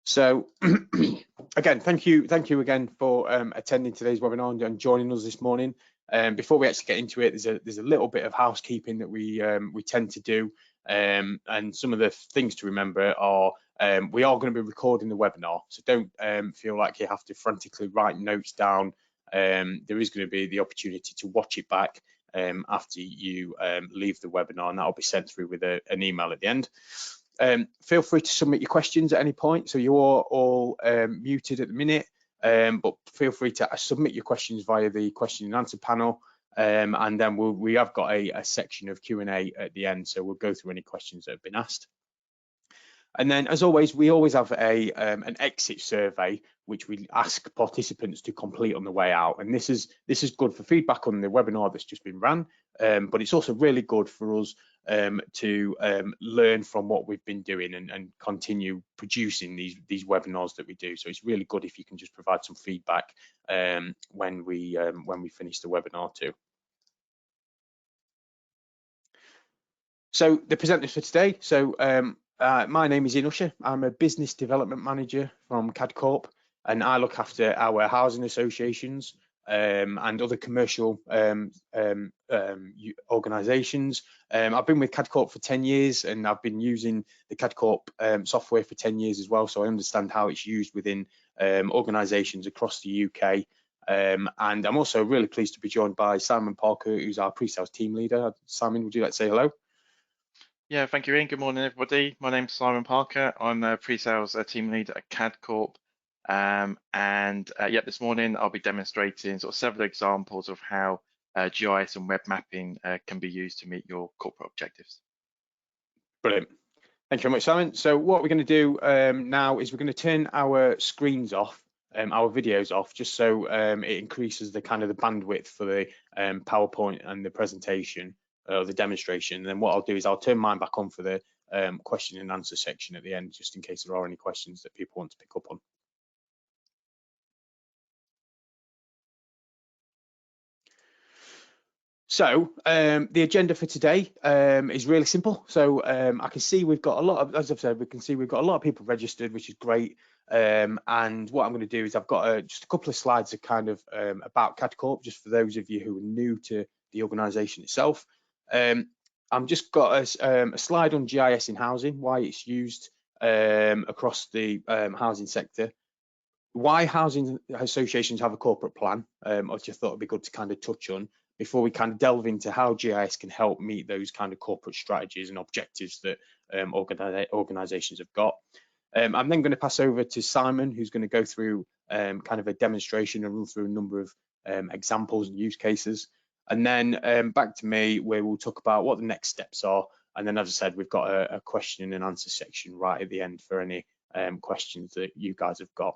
So again, thank you again for attending today's webinar and joining us this morning. Before we actually get into it, there's a little bit of housekeeping that we tend to do, and some of the things to remember are we are going to be recording the webinar, so don't feel like you have to frantically write notes down. There is going to be the opportunity to watch it back after you leave the webinar, and that will be sent through with an email at the end. Feel free to submit your questions at any point. So you're all muted at the minute, but feel free to submit your questions via the question and answer panel, and then we have got a section of Q&A at the end, so we'll go through any questions that have been asked. And then, as always, we always have an exit survey which we ask participants to complete on the way out. And this is good for feedback on the webinar that's just been ran, but it's also really good for us to learn from what we've been doing and continue producing these webinars that we do. So it's really good if you can just provide some feedback when we finish the webinar too. So the presenters for today. So my name is Ian Usher. I'm a business development manager from CAD Corp, and I look after our housing associations and other commercial organisations. I've been with CAD Corp for 10 years, and I've been using the CAD Corp software for 10 years as well, so I understand how it's used within organisations across the UK. And I'm also really pleased to be joined by Simon Parker, who's our pre-sales team leader. Simon, would you like to say hello? Yeah, thank you, Ian. Good morning, everybody. My name's Simon Parker. I'm a pre-sales team leader at CAD Corp. This morning I'll be demonstrating sort of several examples of how GIS and web mapping can be used to meet your corporate objectives. Brilliant. Thank you very much, Simon. So what we're going to do now is we're going to turn our screens off, our videos off, just so it increases the kind of the bandwidth for the PowerPoint and the presentation. The demonstration. And then what I'll do is I'll turn mine back on for the question and answer section at the end, just in case there are any questions that people want to pick up on. So the agenda for today is really simple. So I can see we've got a lot of, as I've said, we can see we've got a lot of people registered, which is great. And what I'm going to do is I've got just a couple of slides of kind of about CAD Corp, just for those of you who are new to the organisation itself. I've just got a slide on GIS in housing, why it's used across the housing sector, why housing associations have a corporate plan, which I thought would be good to kind of touch on before we kind of delve into how GIS can help meet those kind of corporate strategies and objectives that organisations have got. I'm then going to pass over to Simon, who's going to go through kind of a demonstration and run through a number of examples and use cases. And then back to me, where we'll talk about what the next steps are. And then, as I said, we've got a question and answer section right at the end for any questions that you guys have got.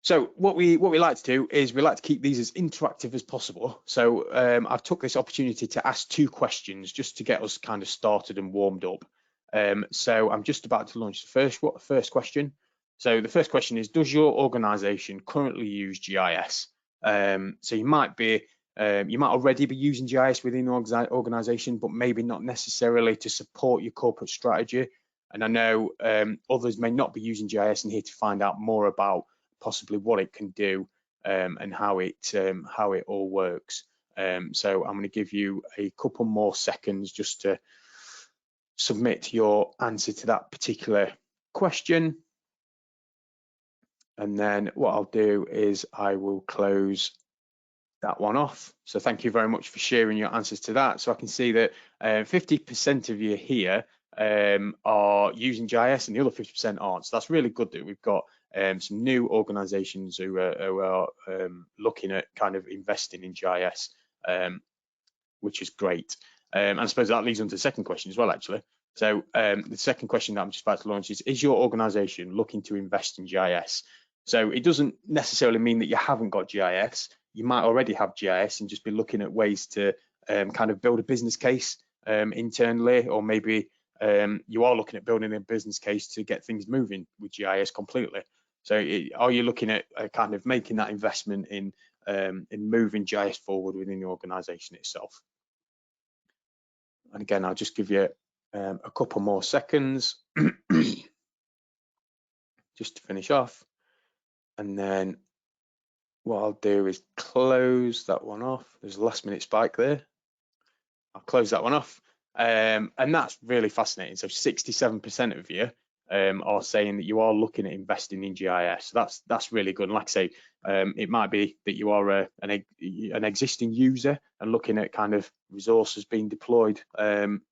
So what we like to do is we like to keep these as interactive as possible. So I've took this opportunity to ask 2 questions just to get us kind of started and warmed up. So I'm just about to launch the first question. So the first question is, does your organisation currently use GIS? So you might already be using GIS within your organisation, but maybe not necessarily to support your corporate strategy. And I know others may not be using GIS and here to find out more about possibly what it can do and how it all works. So I'm going to give you a couple more seconds just to submit your answer to that particular question. And then what I'll do is I will close that one off. So thank you very much for sharing your answers to that. So I can see that 50% of you here are using GIS and the other 50% aren't. So that's really good that we've got some new organisations who are looking at kind of investing in GIS, which is great. And I suppose that leads on to the second question as well, actually. So the second question that I'm just about to launch is your organisation looking to invest in GIS? So it doesn't necessarily mean that you haven't got GIS. You might already have GIS and just be looking at ways to kind of build a business case internally, or maybe you are looking at building a business case to get things moving with GIS completely. So are you looking at kind of making that investment in moving GIS forward within the organisation itself? And again, I'll just give you a couple more seconds just to finish off, and then what I'll do is close that one off. There's a last minute spike there. I'll close that one off. And that's really fascinating. So 67% of you are saying that you are looking at investing in GIS. So that's really good. And like I say, it might be that you are an existing user and looking at kind of resources being deployed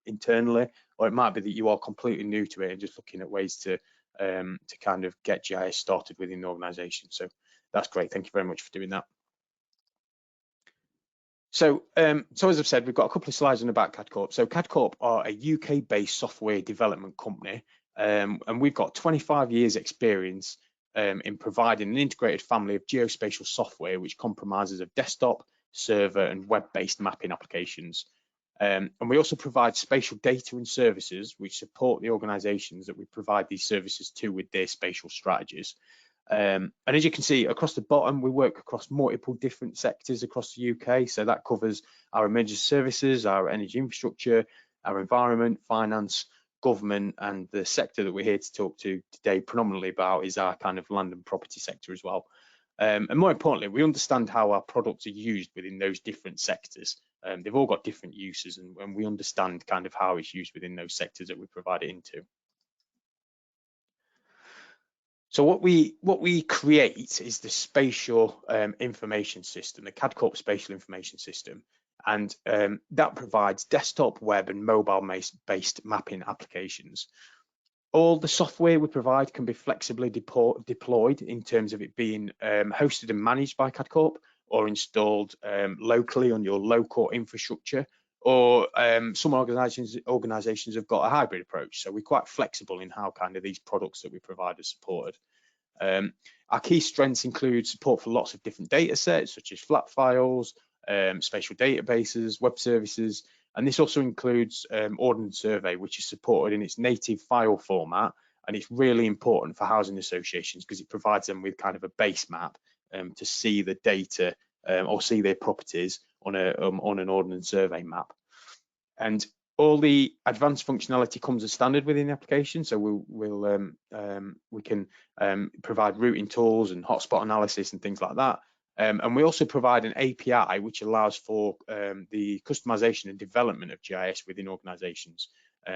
internally, or it might be that you are completely new to it and just looking at ways to kind of get GIS started within the organisation. So that's great. Thank you very much for doing that. So as I've said, we've got a couple of slides on about CAD Corp. So CAD Corp are a UK-based software development company, and we've got 25 years experience in providing an integrated family of geospatial software, which comprises of desktop, server, and web-based mapping applications. And we also provide spatial data and services which support the organisations that we provide these services to with their spatial strategies. And as you can see across the bottom, we work across multiple different sectors across the UK. So that covers our emergency services, our energy infrastructure, our environment, finance, government, and the sector that we're here to talk to today predominantly about is our kind of land and property sector as well. And more importantly, we understand how our products are used within those different sectors. They've all got different uses, and we understand kind of how it's used within those sectors that we provide it into. So what we create is the spatial information system, the CAD Corp spatial information system, and that provides desktop, web, and mobile-based mapping applications. All the software we provide can be flexibly deployed in terms of it being hosted and managed by CAD Corp or installed locally on your local infrastructure, or some organizations have got a hybrid approach. So we're quite flexible in how kind of these products that we provide are supported. Our key strengths include support for lots of different data sets, such as flat files, spatial databases, web services, and this also includes Ordnance Survey, which is supported in its native file format, and it's really important for housing associations because it provides them with kind of a base map to see the data or see their properties on an Ordnance Survey map. And all the advanced functionality comes as standard within the application, so we can provide routing tools and hotspot analysis and things like that. And we also provide an API which allows for the customization and development of GIS within organizations.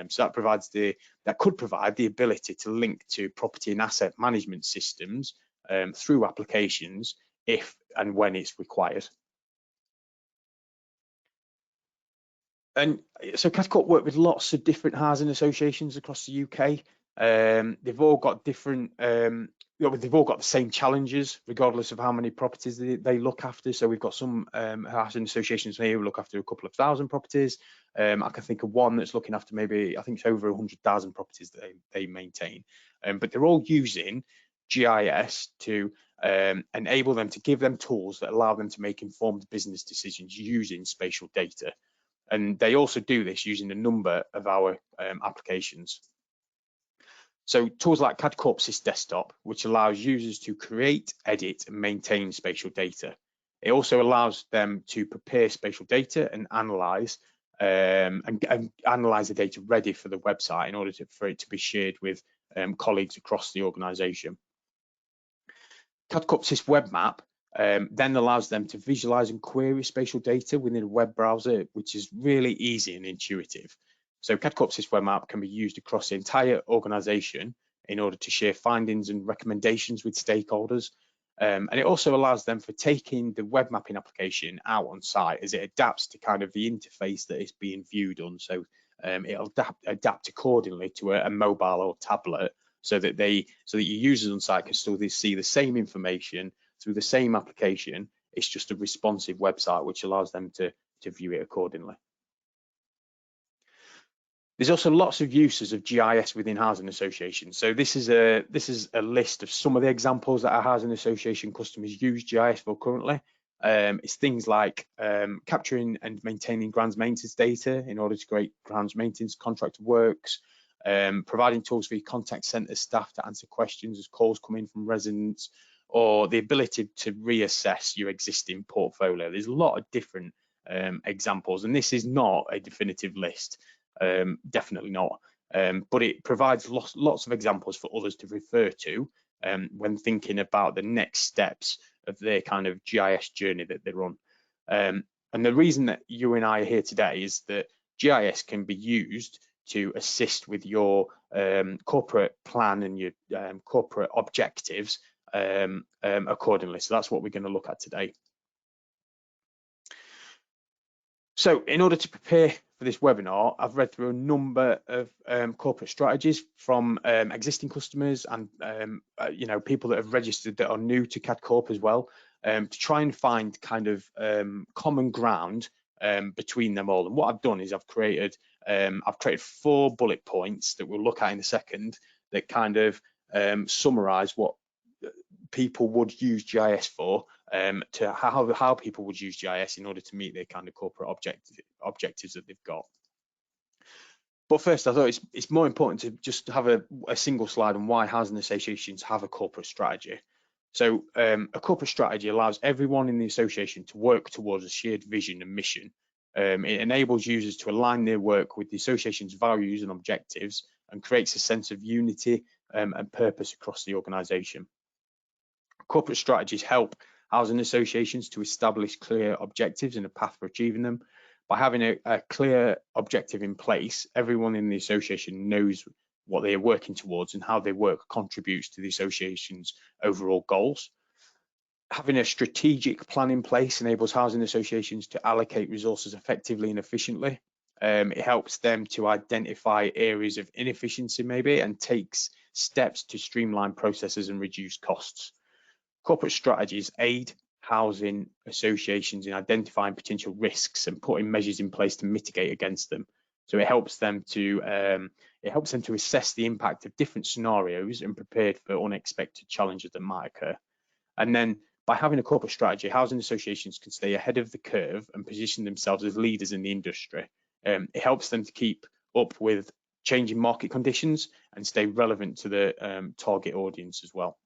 So that could provide the ability to link to property and asset management systems through applications if and when it's required. And so CAD Corp work with lots of different housing associations across the UK. They've all got different, they've all got the same challenges, regardless of how many properties they look after. So we've got some housing associations here who look after a couple of thousand properties. I can think of one that's looking after maybe, I think it's over 100,000 properties that they maintain. But they're all using GIS to enable them to give them tools that allow them to make informed business decisions using spatial data. And they also do this using a number of our applications. So tools like CAD Corp Sys Desktop, which allows users to create, edit, and maintain spatial data. It also allows them to prepare spatial data and analyze the data ready for the website in order for it to be shared with colleagues across the organization. CAD Corp Sys Web Map then allows them to visualize and query spatial data within a web browser, which is really easy and intuitive. So CAD Corp Sys Web Map can be used across the entire organization in order to share findings and recommendations with stakeholders. And it also allows them for taking the web mapping application out on site as it adapts to kind of the interface that it's being viewed on. So it'll adapt accordingly to a mobile or tablet so that your users on site can still see the same information through the same application. It's just a responsive website which allows them to view it accordingly. There's also lots of uses of GIS within housing associations. So this is a list of some of the examples that our housing association customers use GIS for currently. It's things like capturing and maintaining grounds maintenance data in order to create grounds maintenance contract works, providing tools for your contact centre staff to answer questions as calls come in from residents, or the ability to reassess your existing portfolio. There's a lot of different examples, and this is not a definitive list. Definitely not. But it provides lots of examples for others to refer to when thinking about the next steps of their kind of GIS journey that they're on. And the reason that you and I are here today is that GIS can be used to assist with your corporate plan and your corporate objectives accordingly. So that's what we're going to look at today. So in order to prepare for this webinar, I've read through a number of corporate strategies from existing customers and people that have registered that are new to CAD Corp as well, to try and find kind of common ground between them all. And what I've done is I've created 4 bullet points that we'll look at in a second that kind of summarize what people would use GIS for, to how people would use GIS in order to meet their kind of corporate objectives that they've got. But first, I thought it's more important to just have a single slide on why housing associations have a corporate strategy. So a corporate strategy allows everyone in the association to work towards a shared vision and mission. It enables users to align their work with the association's values and objectives and creates a sense of unity and purpose across the organisation. Corporate strategies help housing associations to establish clear objectives and a path for achieving them. By having a clear objective in place, everyone in the association knows what they are working towards and how their work contributes to the association's overall goals. Having a strategic plan in place enables housing associations to allocate resources effectively and efficiently. It helps them to identify areas of inefficiency maybe and takes steps to streamline processes and reduce costs. Corporate strategies aid housing associations in identifying potential risks and putting measures in place to mitigate against them. So it helps them to assess the impact of different scenarios and prepare for unexpected challenges that might occur. And then by having a corporate strategy, housing associations can stay ahead of the curve and position themselves as leaders in the industry. It helps them to keep up with changing market conditions and stay relevant to the target audience as well.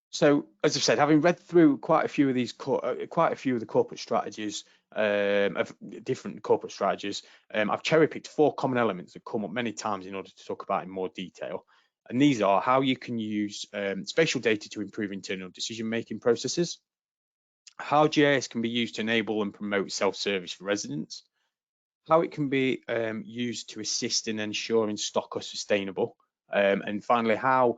So, as I've said, having read through quite a few of the corporate strategies, of different corporate strategies, I've cherry-picked 4 common elements that come up many times in order to talk about in more detail. And these are how you can use spatial data to improve internal decision-making processes, how GIS can be used to enable and promote self-service for residents, how it can be used to assist in ensuring stock are sustainable, and finally, how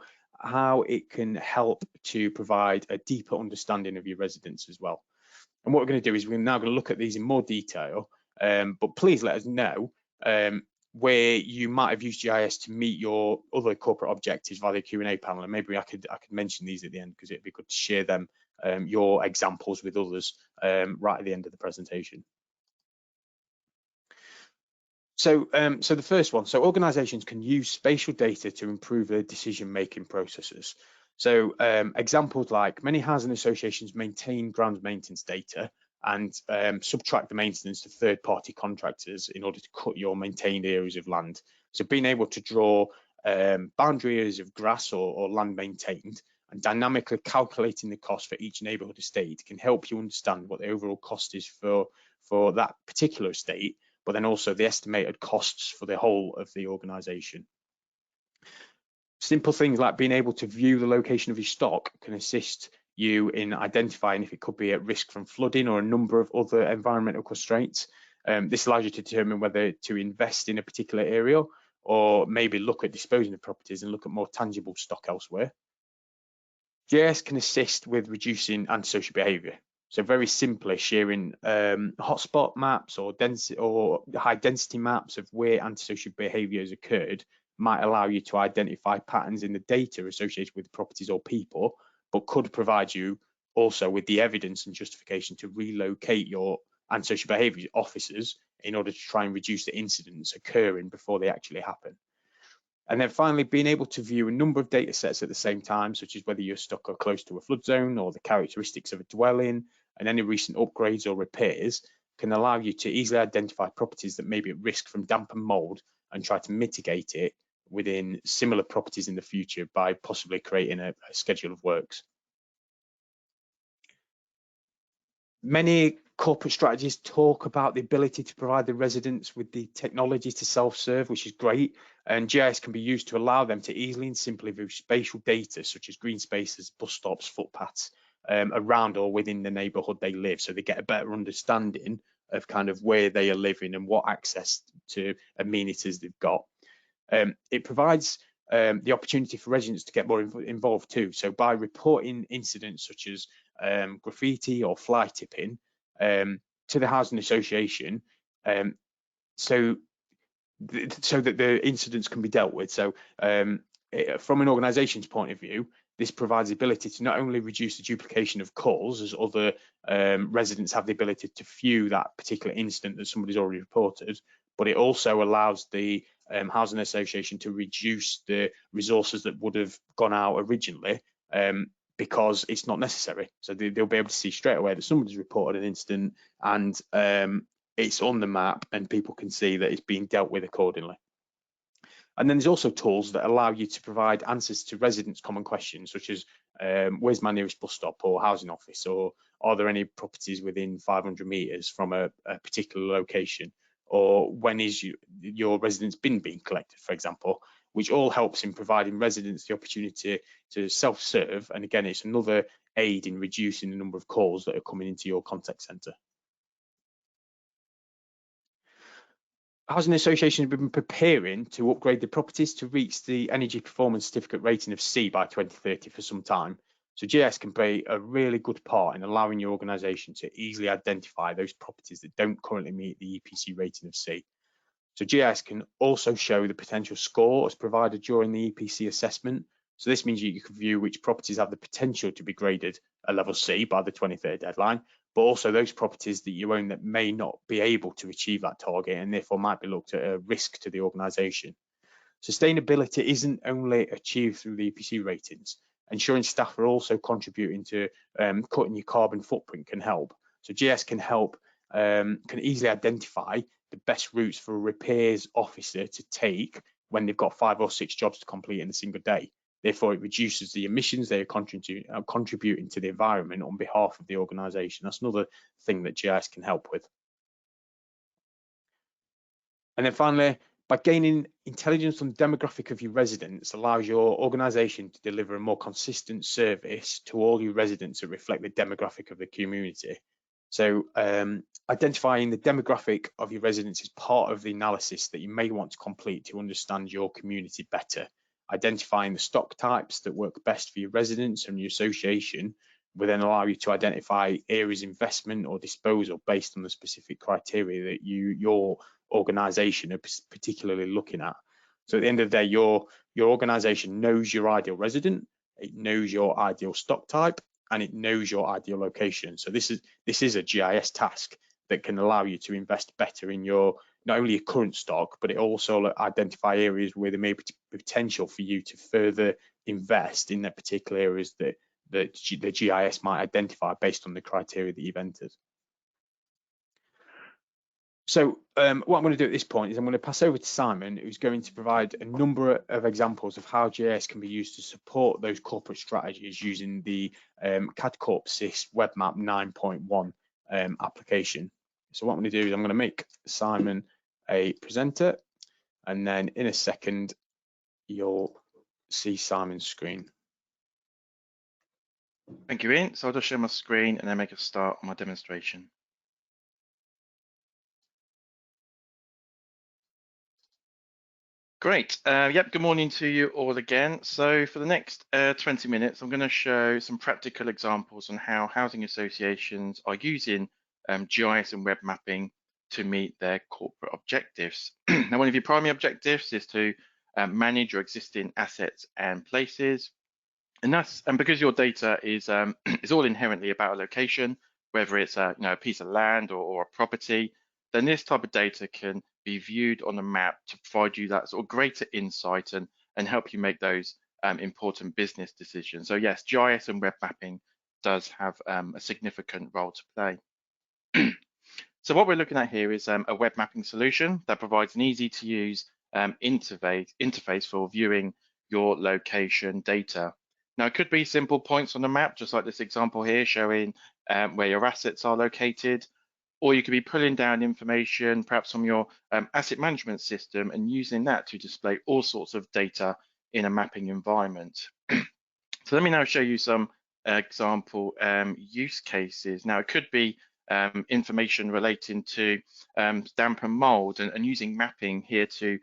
it can help to provide a deeper understanding of your residents as well. And what we're going to do is we're now going to look at these in more detail, but please let us know where you might have used GIS to meet your other corporate objectives via the Q&A panel, and maybe I could mention these at the end because it'd be good to share them, your examples with others right at the end of the presentation. So the first one, so organisations can use spatial data to improve their decision-making processes. So examples like many housing associations maintain ground maintenance data and subtract the maintenance to third-party contractors in order to cut your maintained areas of land. So being able to draw boundary areas of grass or land maintained and dynamically calculating the cost for each neighbourhood estate can help you understand what the overall cost is for that particular estate, but then also the estimated costs for the whole of the organisation. Simple things like being able to view the location of your stock can assist you in identifying if it could be at risk from flooding or a number of other environmental constraints. This allows you to determine whether to invest in a particular area or maybe look at disposing of properties and look at more tangible stock elsewhere. GIS can assist with reducing antisocial behaviour. So very simply sharing hotspot maps or high density maps of where antisocial behaviour has occurred might allow you to identify patterns in the data associated with properties or people, but could provide you also with the evidence and justification to relocate your antisocial behaviour officers in order to try and reduce the incidents occurring before they actually happen. And then finally, being able to view a number of data sets at the same time, such as whether you're stuck or close to a flood zone or the characteristics of a dwelling and any recent upgrades or repairs, can allow you to easily identify properties that may be at risk from damp and mold and try to mitigate it within similar properties in the future by possibly creating a schedule of works. Many Corporate strategies talk about the ability to provide the residents with the technology to self-serve, which is great. And GIS can be used to allow them to easily and simply view spatial data such as green spaces, bus stops, footpaths around or within the neighbourhood they live, so they get a better understanding of kind of where they are living and what access to amenities they've got. It provides the opportunity for residents to get more involved too. So by reporting incidents such as graffiti or fly tipping to the housing association, so that the incidents can be dealt with. So from an organisation's point of view, this provides the ability to not only reduce the duplication of calls, as other residents have the ability to view that particular incident that somebody's already reported, but it also allows the housing association to reduce the resources that would have gone out originally because it's not necessary. So they'll be able to see straight away that somebody's reported an incident and it's on the map and people can see that it's being dealt with accordingly. And then there's also tools that allow you to provide answers to residents' common questions, such as where's my nearest bus stop or housing office, or are there any properties within 500 metres from a particular location, or when is your resident's bin being collected, for example, which all helps in providing residents the opportunity to self-serve. And again, it's another aid in reducing the number of calls that are coming into your contact centre. Housing associations have been preparing to upgrade the properties to reach the Energy Performance Certificate rating of C by 2030 for some time. So GIS can play a really good part in allowing your organisation to easily identify those properties that don't currently meet the EPC rating of C. So GIS can also show the potential score as provided during the EPC assessment. So this means you can view which properties have the potential to be graded a level C by the 2030 deadline, but also those properties that you own that may not be able to achieve that target and therefore might be looked at a risk to the organisation. Sustainability isn't only achieved through the EPC ratings. Ensuring staff are also contributing to cutting your carbon footprint can help. So GIS can help, can easily identify the best routes for a repairs officer to take when they've got 5 or 6 jobs to complete in a single day. Therefore, it reduces the emissions they are contributing to the environment on behalf of the organisation. That's another thing that GIS can help with. And then finally, by gaining intelligence on the demographic of your residents allows your organisation to deliver a more consistent service to all your residents that reflect the demographic of the community. So identifying the demographic of your residents is part of the analysis that you may want to complete to understand your community better. Identifying the stock types that work best for your residents and your association will then allow you to identify areas of investment or disposal based on the specific criteria that your organisation are particularly looking at. So at the end of the day, your organisation knows your ideal resident, it knows your ideal stock type, and it knows your ideal location. So this is a GIS task that can allow you to invest better in your not only your current stock, but it also identify areas where there may be potential for you to further invest in the particular areas that the GIS might identify based on the criteria that you've entered. So what I'm going to do at this point is I'm going to pass over to Simon, who's going to provide a number of examples of how GIS can be used to support those corporate strategies using the CAD Corp Sys WebMap 9.1 application. So what I'm going to do is I'm going to make Simon a presenter, and then in a second you'll see Simon's screen. Thank you, Ian. So I'll just share my screen and then make a start on my demonstration. Great. Yep, good morning to you all again. So for the next 20 minutes, I'm going to show some practical examples on how housing associations are using GIS and web mapping to meet their corporate objectives. Now, one of your primary objectives is to manage your existing assets and places. And because your data is all inherently about a location, whether it's a piece of land or a property, then this type of data can be viewed on a map to provide you that sort of greater insight and help you make those important business decisions. So yes, GIS and web mapping does have a significant role to play. So what we're looking at here is a web mapping solution that provides an easy to use interface for viewing your location data. Now, it could be simple points on the map, just like this example here showing where your assets are located, or you could be pulling down information perhaps from your asset management system and using that to display all sorts of data in a mapping environment. So let me now show you some example use cases. Now, it could be information relating to damp and mold, and using mapping here to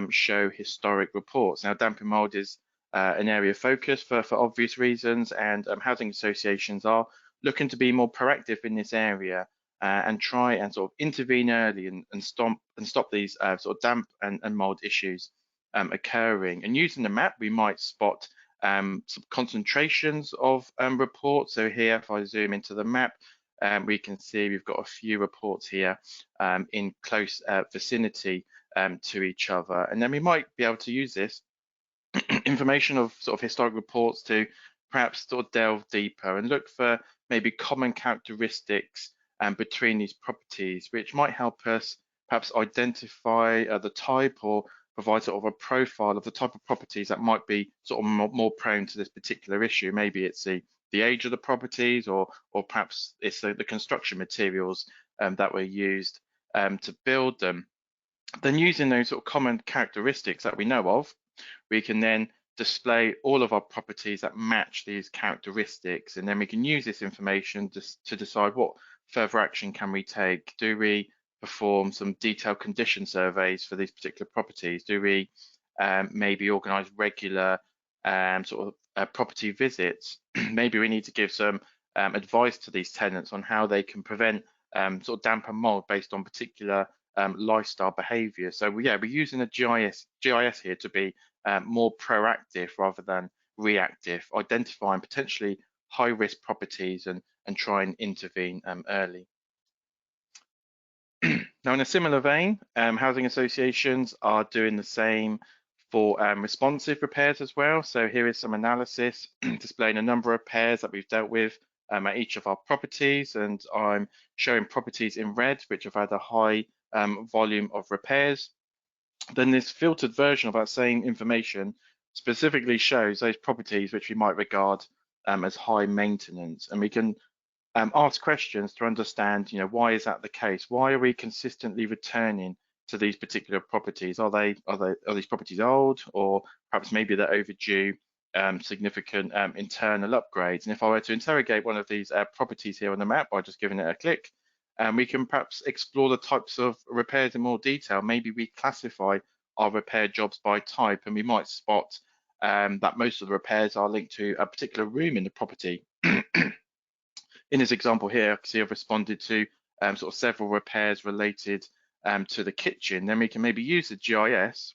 show historic reports. Now, damp and mold is an area of focus for obvious reasons, and housing associations are looking to be more proactive in this area and try and sort of intervene early and stop these sort of damp and mold issues occurring. And using the map, we might spot some concentrations of reports. So here, if I zoom into the map, we can see we've got a few reports here in close vicinity to each other. And then we might be able to use this information of sort of historic reports to perhaps sort of delve deeper and look for maybe common characteristics between these properties, which might help us perhaps identify the type or provide sort of a profile of the type of properties that might be sort of more prone to this particular issue. Maybe it's the age of the properties, or perhaps it's the construction materials that were used to build them. Then using those sort of common characteristics that we know of, we can then display all of our properties that match these characteristics, and then we can use this information to decide what further action can we take. Do we perform some detailed condition surveys for these particular properties? Do we maybe organise regular sort of property visits? Maybe we need to give some advice to these tenants on how they can prevent sort of damp and mold based on particular lifestyle behaviour. So yeah, we're using a GIS here to be more proactive rather than reactive, identifying potentially high-risk properties and try and intervene early. Now, in a similar vein, housing associations are doing the same for responsive repairs as well. So here is some analysis displaying a number of repairs that we've dealt with at each of our properties, and I'm showing properties in red which have had a high volume of repairs. Then this filtered version of that same information specifically shows those properties which we might regard as high maintenance, and we can ask questions to understand, why is that the case? Why are we consistently returning to these particular properties? Are these properties old, or perhaps maybe they're overdue significant internal upgrades? And if I were to interrogate one of these properties here on the map by just giving it a click, we can perhaps explore the types of repairs in more detail. Maybe we classify our repair jobs by type, and we might spot that most of the repairs are linked to a particular room in the property. In this example here, I can see I've responded to sort of several repairs related to the kitchen. Then we can maybe use the GIS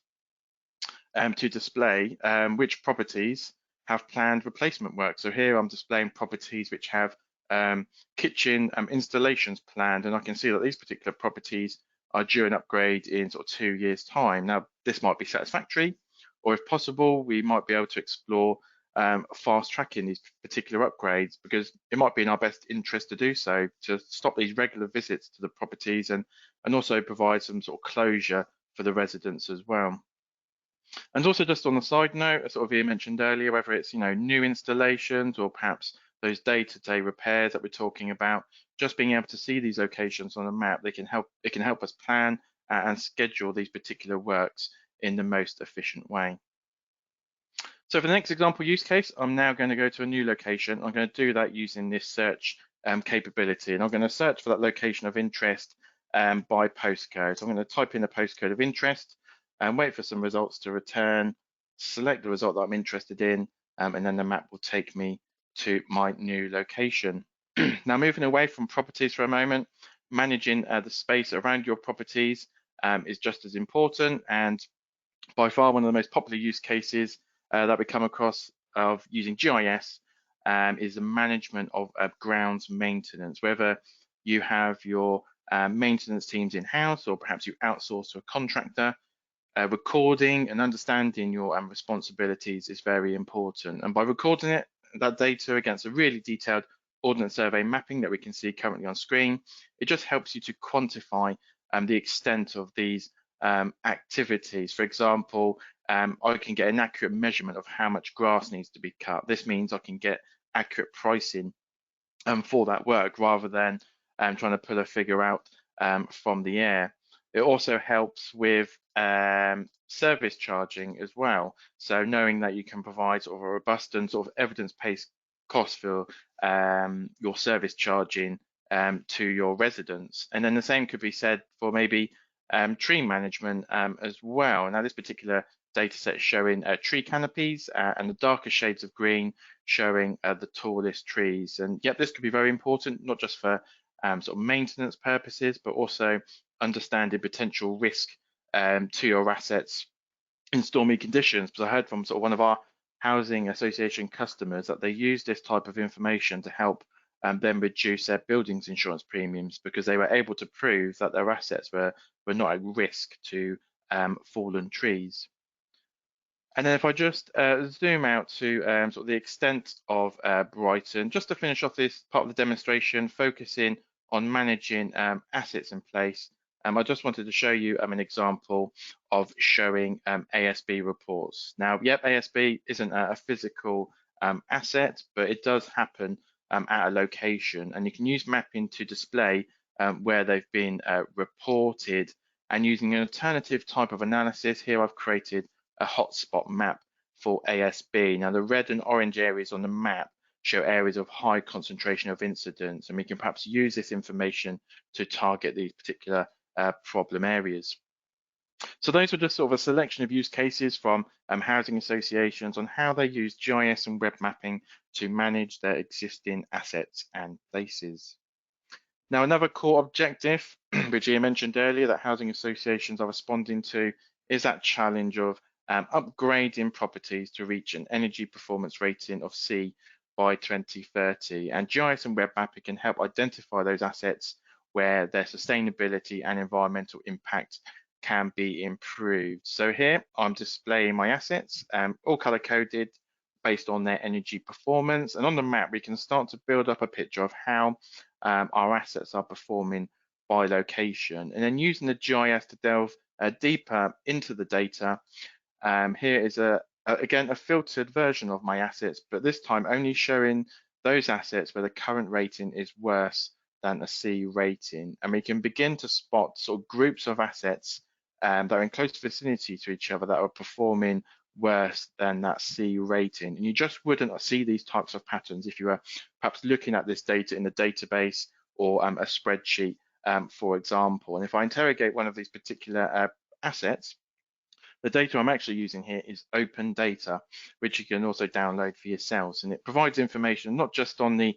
to display which properties have planned replacement work. So here I'm displaying properties which have kitchen installations planned, and I can see that these particular properties are due an upgrade in sort of 2 years' time. Now, this might be satisfactory, or if possible, we might be able to explore fast tracking these particular upgrades, because it might be in our best interest to do so, to stop these regular visits to the properties and also provide some sort of closure for the residents as well. And also, just on the side note, as sort of Ian mentioned earlier, whether it's new installations or perhaps those day-to-day repairs that we're talking about, just being able to see these locations on a map, it can help us plan and schedule these particular works in the most efficient way. So for the next example use case, I'm now going to go to a new location. I'm going to do that using this search capability, and I'm going to search for that location of interest by postcode. So I'm going to type in the postcode of interest and wait for some results to return, select the result that I'm interested in, and then the map will take me to my new location. Now, moving away from properties for a moment, managing the space around your properties is just as important, and by far one of the most popular use cases that we come across of using GIS is the management of grounds maintenance. Whether you have your maintenance teams in-house or perhaps you outsource to a contractor, recording and understanding your responsibilities is very important. And by recording that data against a really detailed Ordnance Survey mapping that we can see currently on screen, it just helps you to quantify the extent of these activities. For example, I can get an accurate measurement of how much grass needs to be cut. This means I can get accurate pricing for that work, rather than trying to pull a figure out from the air. It also helps with service charging as well. So knowing that you can provide sort of a robust and sort of evidence-based cost for your service charging to your residents. And then the same could be said for maybe tree management as well. Now this particular data set is showing tree canopies and the darker shades of green showing the tallest trees. And yep, this could be very important, not just for sort of maintenance purposes, but also understanding potential risk to your assets in stormy conditions. Because I heard from sort of one of our housing association customers that they use this type of information to help them reduce their buildings insurance premiums, because they were able to prove that their assets were not at risk to fallen trees. And then if I just zoom out to sort of the extent of Brighton, just to finish off this part of the demonstration, focusing on managing assets in place, I just wanted to show you an example of showing ASB reports. Now, yep, ASB isn't a physical asset, but it does happen at a location, and you can use mapping to display where they've been reported. And using an alternative type of analysis, here I've created a hotspot map for ASB. Now the red and orange areas on the map show areas of high concentration of incidents, and we can perhaps use this information to target these particular problem areas. So those were just sort of a selection of use cases from housing associations on how they use GIS and web mapping to manage their existing assets and places. Now, another core objective, which Ian mentioned earlier, that housing associations are responding to, is that challenge of upgrading properties to reach an energy performance rating of C by 2030. And GIS and web mapping can help identify those assets where their sustainability and environmental impact can be improved. So here I'm displaying my assets, all color coded based on their energy performance. And on the map, we can start to build up a picture of how our assets are performing by location. And then using the GIS to delve deeper into the data, here is again a filtered version of my assets, but this time only showing those assets where the current rating is worse than a C rating. And we can begin to spot sort of groups of assets that are in close vicinity to each other that are performing worse than that C rating. And you just wouldn't see these types of patterns if you were perhaps looking at this data in the database or a spreadsheet, for example. And if I interrogate one of these particular assets, the data I'm actually using here is open data, which you can also download for yourselves. And it provides information not just on the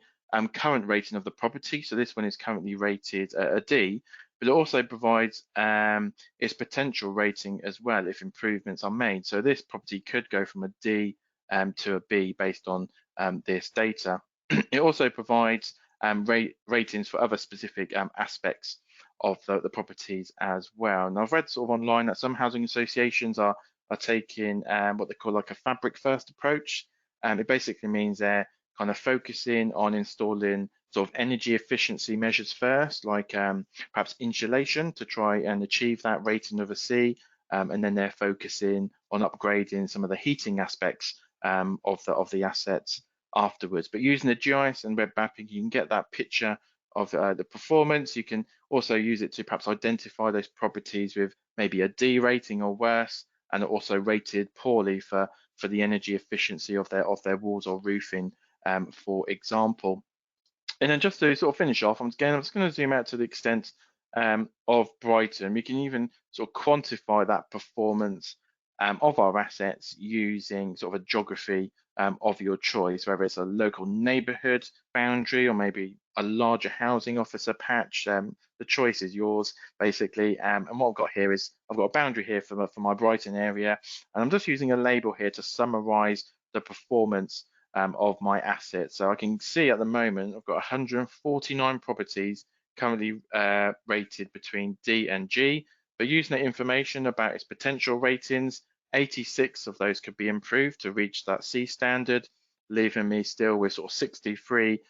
current rating of the property, so this one is currently rated a D, but it also provides its potential rating as well if improvements are made. So this property could go from a D to a B based on this data. It also provides ratings for other specific aspects of the properties as well. And I've read sort of online that some housing associations are taking what they call like a fabric first approach. It basically means they're kind of focusing on installing sort of energy efficiency measures first, like perhaps insulation to try and achieve that rating of a C, and then they're focusing on upgrading some of the heating aspects of the assets afterwards. But using the GIS and web mapping, you can get that picture of the performance. You can also use it to perhaps identify those properties with maybe a D rating or worse, and also rated poorly for the energy efficiency of their walls or roofing, for example. And then just to sort of finish off, I'm just going to zoom out to the extent of Brighton. We can even sort of quantify that performance of our assets using sort of a geography of your choice, whether it's a local neighbourhood boundary or maybe a larger housing officer patch. The choice is yours, basically. And what I've got here is I've got a boundary here for my Brighton area, and I'm just using a label here to summarise the performance of my assets. So I can see at the moment I've got 149 properties currently rated between D and G, but using the information about its potential ratings, 86 of those could be improved to reach that C standard, leaving me still with sort of 63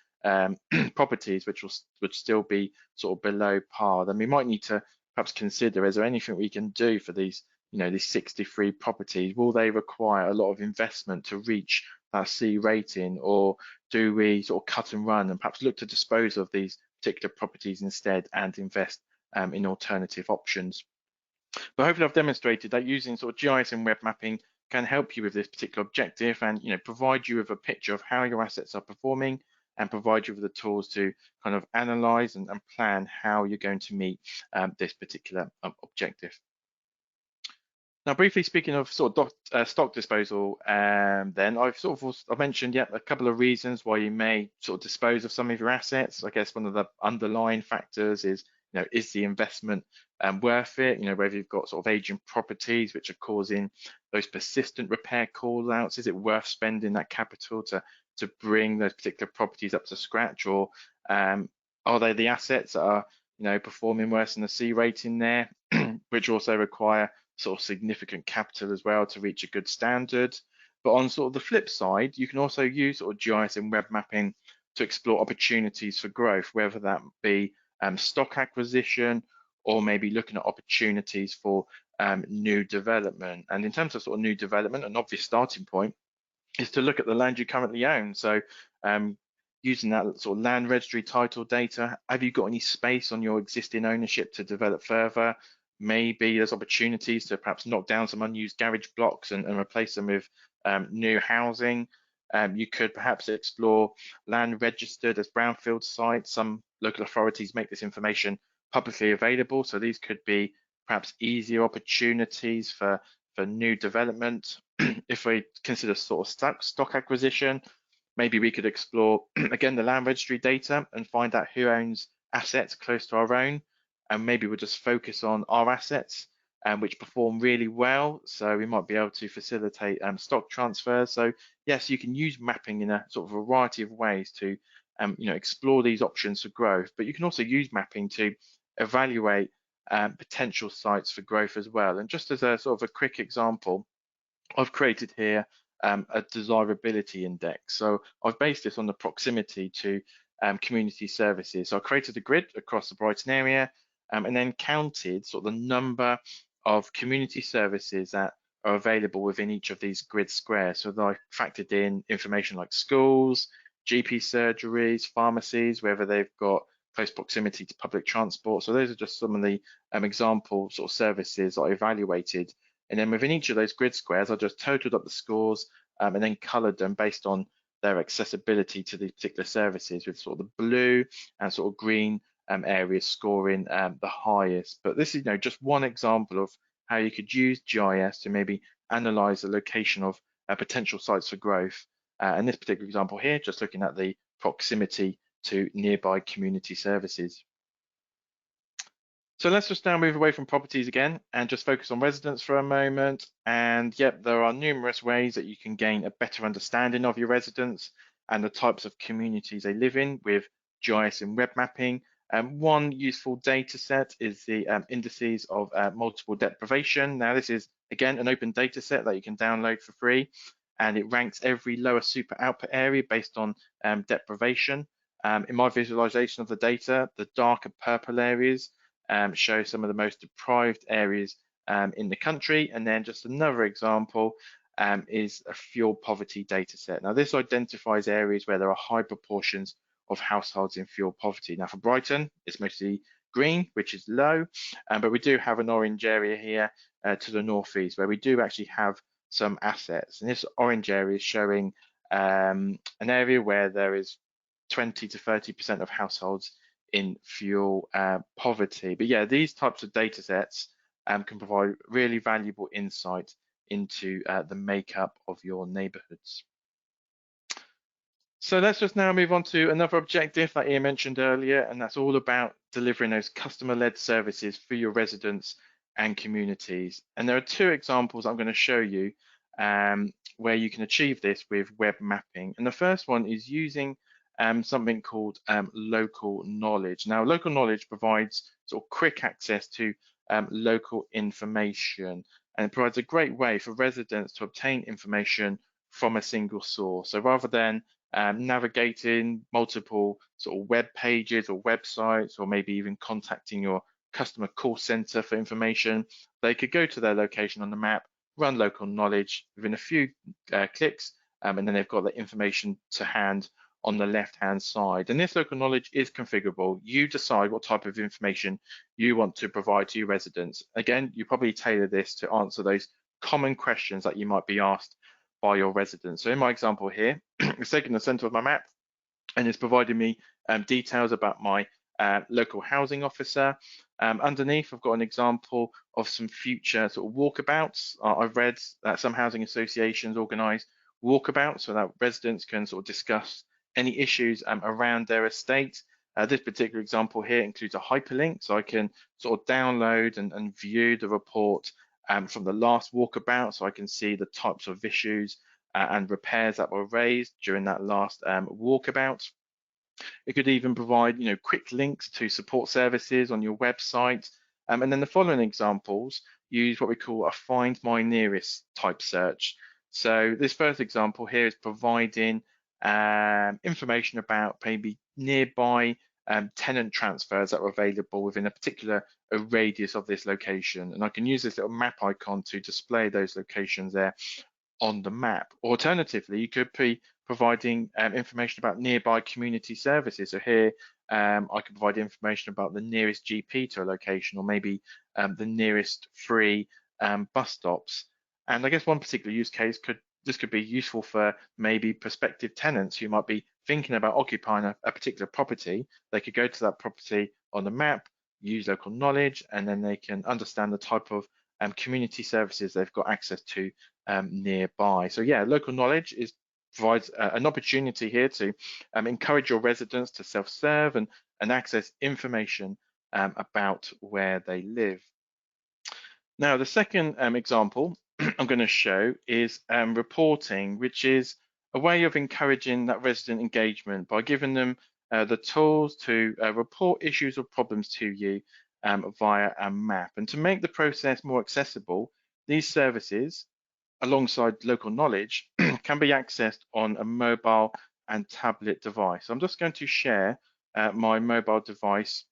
properties which would still be sort of below par. Then we might need to perhaps consider, is there anything we can do for these, these 63 properties? Will they require a lot of investment to reach that C rating, or do we sort of cut and run and perhaps look to dispose of these particular properties instead and invest in alternative options. But hopefully I've demonstrated that using sort of GIS and web mapping can help you with this particular objective, and provide you with a picture of how your assets are performing, and provide you with the tools to kind of analyze and plan how you're going to meet this particular objective. Now, briefly speaking of sort of stock disposal, then I've mentioned a couple of reasons why you may sort of dispose of some of your assets. I guess one of the underlying factors is, is the investment worth it? Whether you've got sort of aging properties which are causing those persistent repair call outs, is it worth spending that capital to bring those particular properties up to scratch, or are they the assets that are performing worse than the C rating there, which also require sort of significant capital as well to reach a good standard? But on sort of the flip side, you can also use sort of GIS and web mapping to explore opportunities for growth, whether that be stock acquisition, or maybe looking at opportunities for new development. And in terms of sort of new development, an obvious starting point is to look at the land you currently own. So using that sort of land registry title data, have you got any space on your existing ownership to develop further? Maybe there's opportunities to perhaps knock down some unused garage blocks and replace them with new housing. You could perhaps explore land registered as brownfield sites. Some local authorities make this information publicly available, so these could be perhaps easier opportunities for new development. If we consider sort of stock acquisition, maybe we could explore again the land registry data and find out who owns assets close to our own, and maybe we'll just focus on our assets which perform really well, so we might be able to facilitate stock transfers. So yes, you can use mapping in a sort of variety of ways to explore these options for growth, but you can also use mapping to evaluate potential sites for growth as well. And just as a sort of a quick example, I've created here a desirability index. So I've based this on the proximity to community services. So I created a grid across the Brighton area and then counted sort of the number of community services that are available within each of these grid squares. So that I factored in information like schools, GP surgeries, pharmacies, whether they've got close proximity to public transport. So those are just some of the example sort of services I evaluated. And then within each of those grid squares, I just totaled up the scores and then colored them based on their accessibility to these particular services, with sort of the blue and sort of green areas scoring the highest. But this is just one example of how you could use GIS to maybe analyze the location of potential sites for growth. And this particular example here, just looking at the proximity to nearby community services. So let's just now move away from properties again and just focus on residents for a moment. And yep, there are numerous ways that you can gain a better understanding of your residents and the types of communities they live in with GIS and web mapping. One useful data set is the indices of multiple deprivation. Now this is again an open data set that you can download for free, and it ranks every lower super output area based on deprivation. In my visualization of the data, the darker purple areas show some of the most deprived areas in the country. And then just another example is a fuel poverty data set. Now this identifies areas where there are high proportions of households in fuel poverty. Now for Brighton, it's mostly green, which is low, but we do have an orange area here to the northeast where we do actually have some assets. And this orange area is showing an area where there is 20 to 30% of households in fuel poverty. But yeah, these types of data sets can provide really valuable insight into the makeup of your neighborhoods. So let's just now move on to another objective that Ian mentioned earlier, and that's all about delivering those customer-led services for your residents and communities. And there are two examples I'm going to show you where you can achieve this with web mapping. And the first one is using something called local knowledge. Now, local knowledge provides sort of quick access to local information, and it provides a great way for residents to obtain information from a single source. So rather than navigating multiple sort of web pages or websites, or maybe even contacting your customer call center for information, they could go to their location on the map, run local knowledge within a few clicks, and then they've got the information to hand on the left-hand side. And this local knowledge is configurable. You decide what type of information you want to provide to your residents. Again, you probably tailor this to answer those common questions that you might be asked by your residents. So in my example here, it's taking the center of my map and it's providing me details about my local housing officer. Underneath, I've got an example of some future sort of walkabouts. I've read that some housing associations organise walkabouts so that residents can sort of discuss any issues around their estate. This particular example here includes a hyperlink, so I can sort of download and view the report from the last walkabout, so I can see the types of issues and repairs that were raised during that last walkabout. It could even provide, quick links to support services on your website. And then the following examples use what we call a Find My Nearest type search. So this first example here is providing information about maybe nearby tenant transfers that are available within a particular radius of this location. And I can use this little map icon to display those locations there on the map. Alternatively, you could be providing information about nearby community services. So here, I could provide information about the nearest GP to a location, or maybe the nearest free bus stops. And I guess one particular use case could be useful for maybe prospective tenants who might be thinking about occupying a particular property. They could go to that property on the map, use local knowledge, and then they can understand the type of community services they've got access to nearby. So yeah, local knowledge provides an opportunity here to encourage your residents to self-serve and access information about where they live. Now, the second example I'm going to show is reporting, which is a way of encouraging that resident engagement by giving them the tools to report issues or problems to you via a map. And to make the process more accessible, these services, alongside local knowledge, can be accessed on a mobile and tablet device. I'm just going to share my mobile device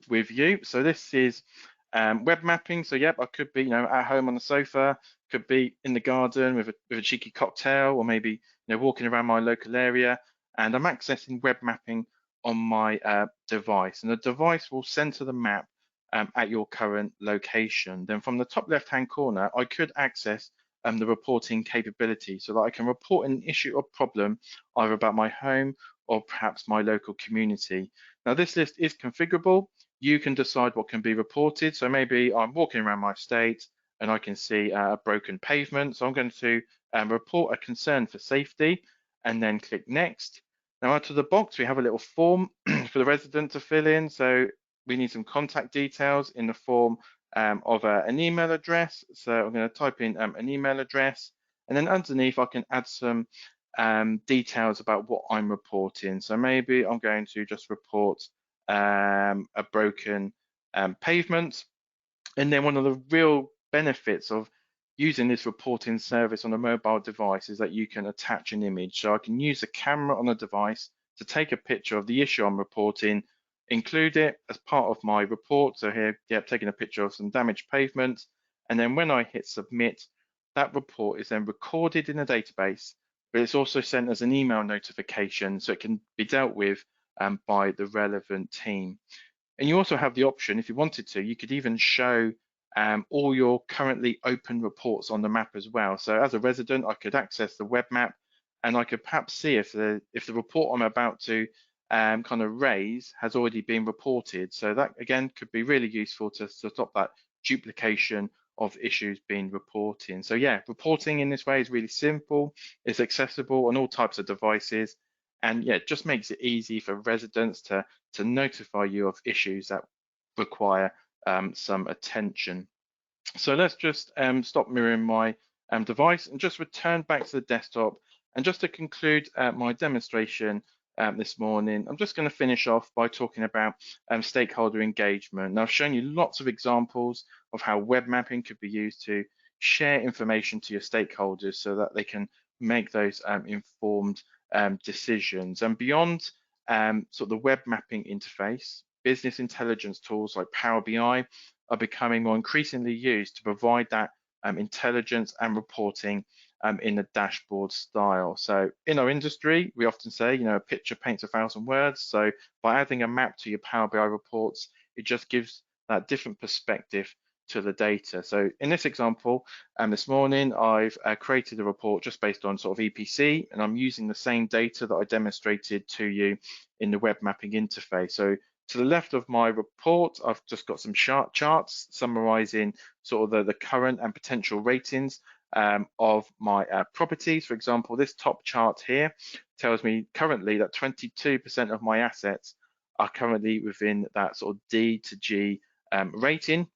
with you. So this is web mapping. So yep, I could be at home on the sofa, could be in the garden with a cheeky cocktail, or maybe walking around my local area, and I'm accessing web mapping on my device. And the device will center the map at your current location. Then from the top left-hand corner, I could access the reporting capability so that I can report an issue or problem either about my home or perhaps my local community. Now this list is configurable. You can decide what can be reported. So maybe I'm walking around my estate and I can see a broken pavement. So I'm going to report a concern for safety and then click next. Now out of the box, we have a little form for the resident to fill in. So we need some contact details in the form of an email address. So I'm going to type in an email address, and then underneath I can add some details about what I'm reporting. So maybe I'm going to just report a broken pavement. And then one of the real benefits of using this reporting service on a mobile device is that you can attach an image. So I can use the camera on the device to take a picture of the issue I'm reporting, include it as part of my report. So here, yeah, taking a picture of some damaged pavement. And then when I hit submit, that report is then recorded in a database, but it's also sent as an email notification so it can be dealt with by the relevant team. And you also have the option, if you wanted to, you could even show all your currently open reports on the map as well. So as a resident, I could access the web map and I could perhaps see if the report I'm about to kind of raise has already been reported. So that again could be really useful to stop that duplication of issues being reported. So yeah, reporting in this way is really simple. It's accessible on all types of devices. And yeah, it just makes it easy for residents to notify you of issues that require some attention. So let's just stop mirroring my device and just return back to the desktop. And just to conclude my demonstration this morning, I'm just going to finish off by talking about stakeholder engagement. Now, I've shown you lots of examples of how web mapping could be used to share information to your stakeholders so that they can make those informed decisions. And beyond sort of the web mapping interface, business intelligence tools like Power BI are becoming more increasingly used to provide that intelligence and reporting in a dashboard style. So in our industry, we often say, you know, a picture paints 1,000 words. So by adding a map to your Power BI reports, it just gives that different perspective to the data. So in this example, this morning, I've created a report just based on sort of EPC, and I'm using the same data that I demonstrated to you in the web mapping interface. So to the left of my report, I've just got some charts summarizing sort of the current and potential ratings of my properties. For example, this top chart here tells me currently that 22% of my assets are currently within that sort of D to G rating.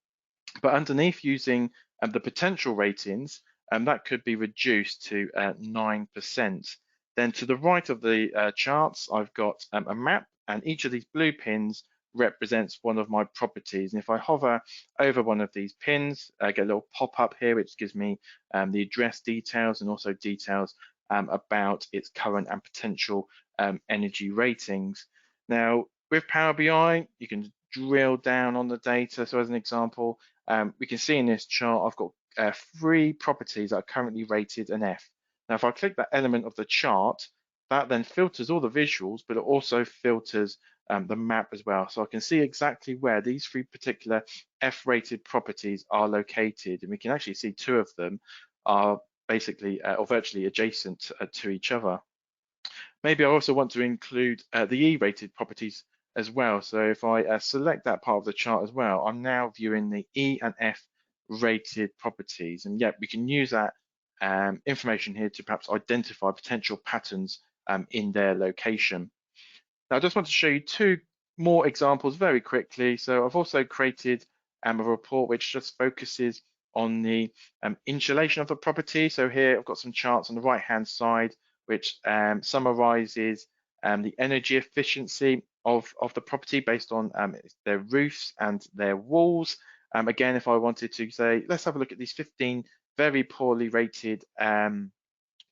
But underneath, using the potential ratings, that could be reduced to 9%. Then to the right of the charts, I've got a map, and each of these blue pins represents one of my properties. And if I hover over one of these pins, I get a little pop-up here, which gives me the address details and also details about its current and potential energy ratings. Now, with Power BI, you can drill down on the data. So as an example, we can see in this chart, I've got 3 properties that are currently rated an F. Now, if I click that element of the chart, that then filters all the visuals, but it also filters the map as well. So I can see exactly where these 3 particular F-rated properties are located. And we can actually see 2 of them are basically or virtually adjacent to each other. Maybe I also want to include the E-rated properties as well. So if I select that part of the chart as well, I'm now viewing the E and F rated properties. And yet we can use that information here to perhaps identify potential patterns in their location. Now, I just want to show you 2 more examples very quickly. So I've also created a report which just focuses on the insulation of the property. So here I've got some charts on the right-hand side, which summarizes the energy efficiency of the property based on their roofs and their walls. Again, if I wanted to say, let's have a look at these 15 very poorly rated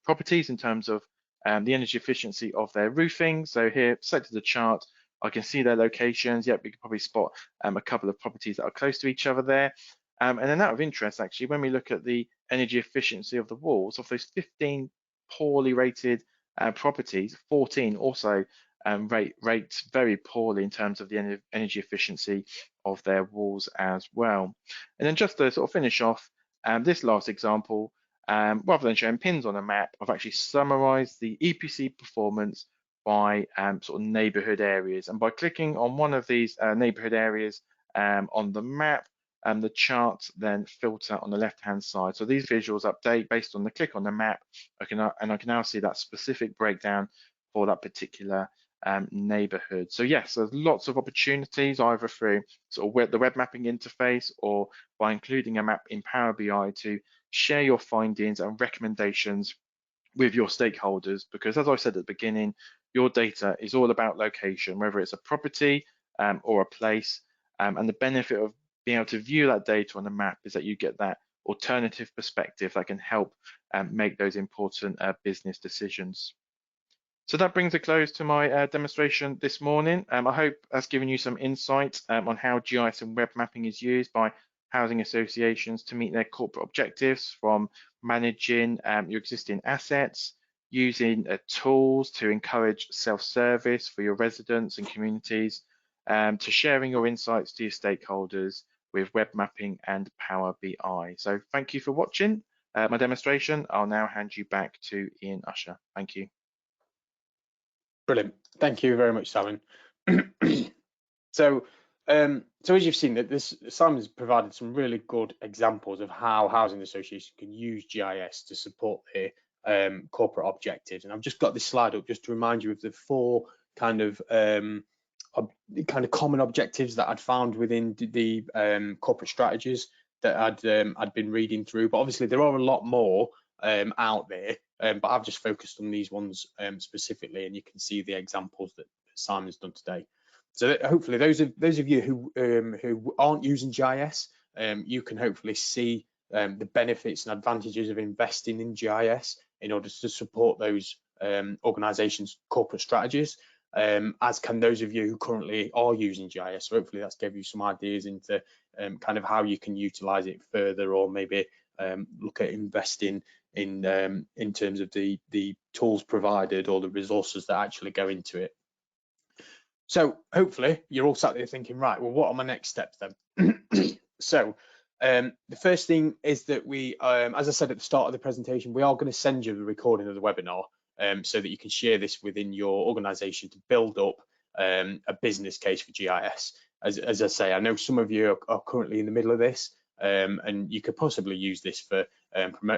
properties in terms of the energy efficiency of their roofing. So here, selected the chart, I can see their locations. Yep, we could probably spot a couple of properties that are close to each other there. And then out of interest, actually, when we look at the energy efficiency of the walls, of those 15 poorly rated properties, 14 also rate very poorly in terms of the energy efficiency of their walls as well. And then just to sort of finish off this last example, rather than showing pins on a map, I've actually summarized the EPC performance by sort of neighborhood areas. And by clicking on one of these neighborhood areas on the map, the charts then filter on the left-hand side. So these visuals update based on the click on the map. I can now see that specific breakdown for that particular neighborhood. So yes, there's lots of opportunities either through sort of the web mapping interface or by including a map in Power BI to share your findings and recommendations with your stakeholders, because as I said at the beginning, your data is all about location, whether it's a property or a place, and the benefit of being able to view that data on the map is that you get that alternative perspective that can help make those important business decisions. So that brings a close to my demonstration this morning. I hope that's given you some insight on how GIS and web mapping is used by housing associations to meet their corporate objectives, from managing your existing assets, using tools to encourage self-service for your residents and communities, to sharing your insights to your stakeholders with web mapping and Power BI. So thank you for watching my demonstration. I'll now hand you back to Ian Usher. Thank you. Brilliant. Thank you very much, Simon. So as you've seen, that Simon's provided some really good examples of how housing associations can use GIS to support their corporate objectives. And I've just got this slide up just to remind you of the 4 kind of common objectives that I'd found within the corporate strategies that I'd been reading through. But obviously there are a lot more out there, but I've just focused on these ones specifically, and you can see the examples that Simon's done today. So hopefully those of you who aren't using GIS, you can hopefully see the benefits and advantages of investing in GIS in order to support those organisations' corporate strategies, as can those of you who currently are using GIS. So hopefully that's gave you some ideas into kind of how you can utilise it further, or maybe look at investing in terms of the tools provided or the resources that actually go into it. So hopefully you're all sat there thinking, right, well, what are my next steps then? So the first thing is that we, as I said at the start of the presentation, we are going to send you the recording of the webinar so that you can share this within your organisation to build up a business case for GIS. As I say, I know some of you are currently in the middle of this, and you could possibly use this for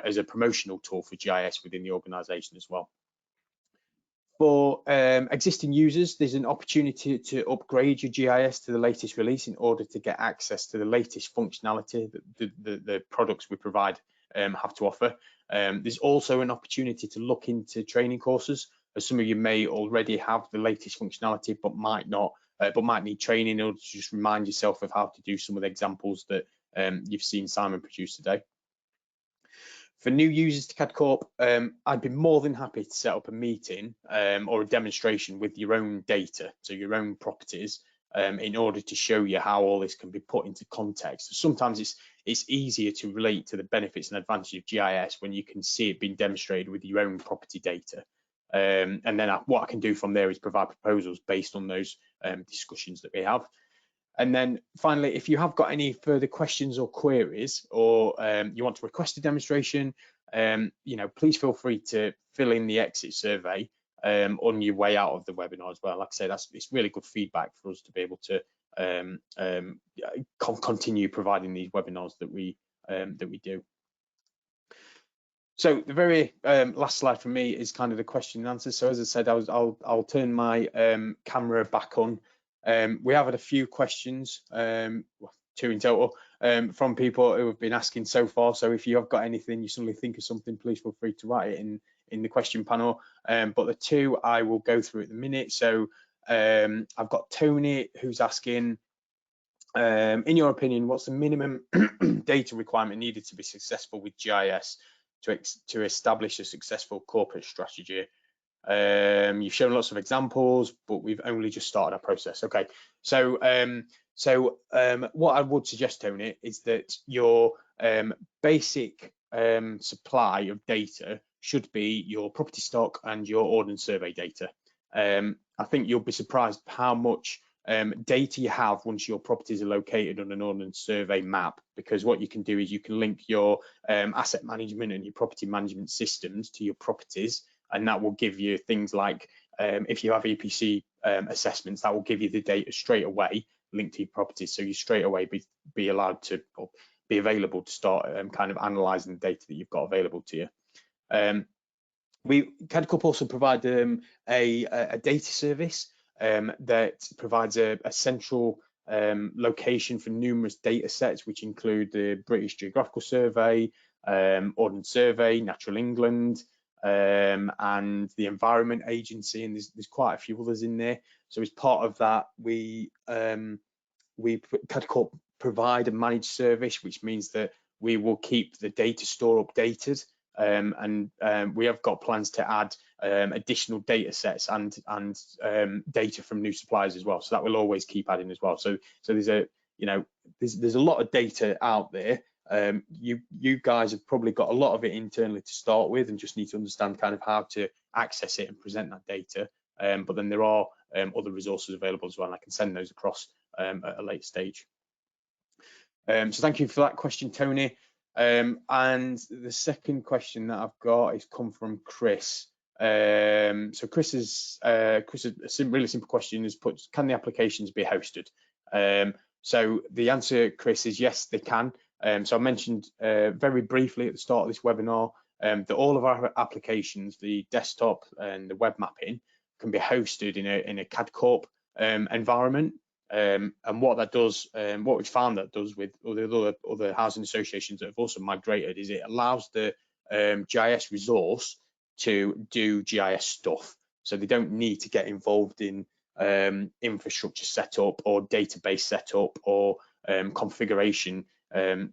as a promotional tool for GIS within the organisation as well. For existing users, there's an opportunity to upgrade your GIS to the latest release in order to get access to the latest functionality that the products we provide have to offer. There's also an opportunity to look into training courses, as some of you may already have the latest functionality but might not, but might need training in order to just remind yourself of how to do some of the examples that you've seen Simon produce today. For new users to CAD Corp, I'd be more than happy to set up a meeting or a demonstration with your own data, so your own properties, in order to show you how all this can be put into context. Sometimes it's easier to relate to the benefits and advantages of GIS when you can see it being demonstrated with your own property data. And then what I can do from there is provide proposals based on those discussions that we have. And then finally, if you have got any further questions or queries, or you want to request a demonstration, please feel free to fill in the exit survey on your way out of the webinar as well. Like I say, it's really good feedback for us to be able to continue providing these webinars that we do. So the very last slide for me is kind of the question and answer. So as I said, I'll turn my camera back on. We have had a few questions, 2 in total, from people who have been asking so far. So if you have got anything, you suddenly think of something, please feel free to write it in the question panel. But the two I will go through at the minute. So I've got Tony who's asking, in your opinion, what's the minimum data requirement needed to be successful with GIS to establish a successful corporate strategy? You've shown lots of examples, but we've only just started our process. Okay, so what I would suggest, Tony, is that your basic supply of data should be your property stock and your Ordnance Survey data. I think you'll be surprised how much data you have once your properties are located on an Ordnance Survey map, because what you can do is you can link your asset management and your property management systems to your properties, and that will give you things like, if you have EPC assessments, that will give you the data straight away linked to your properties. So you straight away be allowed to, or be available to start kind of analysing the data that you've got available to you. CAD Corp also provide a data service that provides a central location for numerous data sets, which include the British Geographical Survey, Ordnance Survey, Natural England, and the Environment Agency, and there's quite a few others in there. So as part of that, CAD Corp provide a managed service, which means that we will keep the data store updated, and we have got plans to add additional data sets and data from new suppliers as well. So that will always keep adding as well. So there's a lot of data out there. You guys have probably got a lot of it internally to start with, and just need to understand kind of how to access it and present that data. But then there are other resources available as well, and I can send those across at a later stage. So thank you for that question, Tony. And the second question that I've got is come from Chris. So Chris is a really simple question, is put, can the applications be hosted? So the answer, Chris, is yes, they can. So I mentioned very briefly at the start of this webinar that all of our applications, the desktop and the web mapping, can be hosted in a CAD Corp environment. And what that does, what we found that does with other housing associations that have also migrated, is it allows the GIS resource to do GIS stuff. So they don't need to get involved in infrastructure setup or database setup or configuration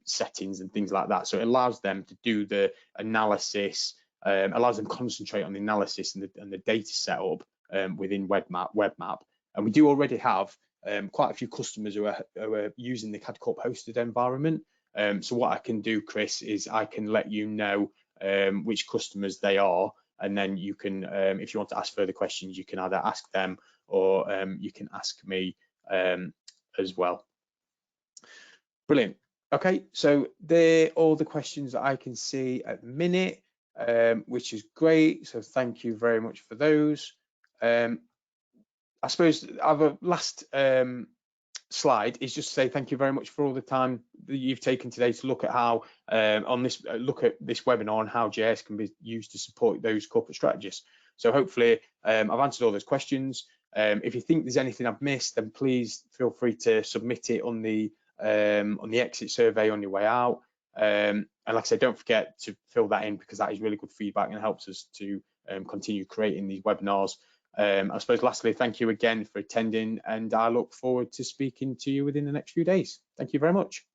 settings and things like that. So it allows them to do the analysis, allows them to concentrate on the analysis and the data setup within WebMap. And we do already have quite a few customers who are using the CAD Corp hosted environment. So what I can do, Chris, is I can let you know which customers they are, and then you can, if you want to ask further questions, you can either ask them or you can ask me as well. Brilliant. Okay, so they're all the questions that I can see at the minute, which is great. So thank you very much for those. I suppose our last slide is just to say thank you very much for all the time that you've taken today to look at how look at this webinar on how GIS can be used to support those corporate strategists. So hopefully I've answered all those questions. If you think there's anything I've missed, then please feel free to submit it on the exit survey on your way out. And like I said, don't forget to fill that in, because that is really good feedback and helps us to continue creating these webinars. I suppose lastly, thank you again for attending, and I look forward to speaking to you within the next few days. Thank you very much.